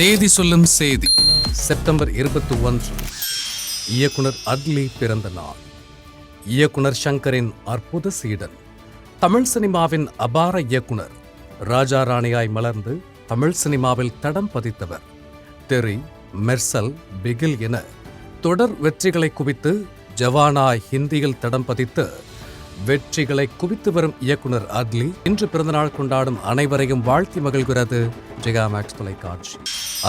தேதி சொல்லும் செய்தி. செப்டம்பர் 21 இயக்குனர் அட்லி பிறந்த நாள். இயக்குனர் ஷங்கரின் அற்புத சீடன். தமிழ் சினிமாவின் அபார இயக்குனர். ராஜா ராணியாய் மலர்ந்து தமிழ் சினிமாவில் தடம் பதித்தவர். தெரி, மெர்சல், பிகில் என தொடர் வெற்றிகளை குவித்து ஜவானாய் ஹிந்தியில் தடம் பதித்து வெற்றிகளை குவித்து வரும் இயக்குனர் அட்லி இன்று பிறந்தநாள் கொண்டாடும் அனைவரையும் வாழ்த்தி மகிழ்கிறது ஜெயா மேக்ஸ் தொலைக்காட்சி.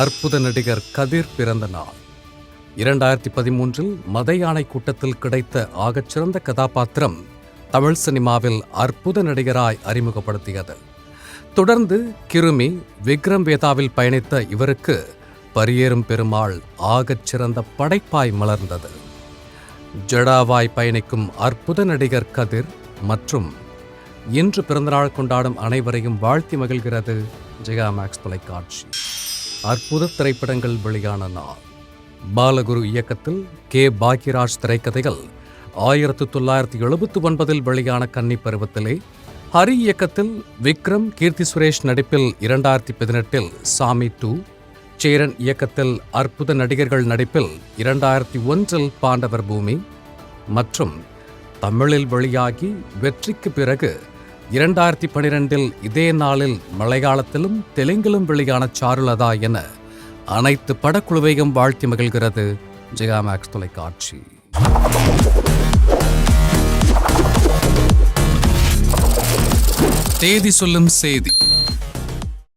அற்புத நடிகர் கதிர் பிறந்த நாள். 2013 மத யானை கூட்டத்தில் கிடைத்த ஆகச்சிறந்த கதாபாத்திரம் தமிழ் சினிமாவில் அற்புத நடிகராய் அறிமுகப்படுத்தியது. தொடர்ந்து கிருமி, விக்ரம் வேதாவில் பயணித்த இவருக்கு பரியேறும் பெருமாள் ஆகச்சிறந்த படைப்பாய் மலர்ந்தது. ஜடாவாய் பயணிக்கும் அற்புத நடிகர் கதிர் மற்றும் இன்று பிறந்தநாள் கொண்டாடும் அனைவரையும் வாழ்த்தி மகிழ்கிறது ஜெயா மேக்ஸ் தொலைக்காட்சி. அற்புத திரைப்படங்கள் வெளியான நாள். பாலகுரு இயக்கத்தில் கே. பாக்யராஜ் திரைக்கதைகள் 1979 வெளியான கன்னி பருவத்திலே, ஹரி இயக்கத்தில் விக்ரம், கீர்த்தி சுரேஷ் நடிப்பில் 2018 சாமி 2, சேரன் இயக்கத்தில் அற்புத நடிகர்கள் நடிப்பில் 2001 பாண்டவர் பூமி மற்றும் தமிழில் வெளியாகி வெற்றிக்கு பிறகு 2012 இதே நாளில் மலையாளத்திலும் தெலுங்கிலும் வெளியான சாருலதா என அனைத்து படக்குழுவையும் வாழ்த்தி மகிழ்கிறது ஜெயா மேக்ஸ் தொலைக்காட்சி. தேதி சொல்லும் செய்தி.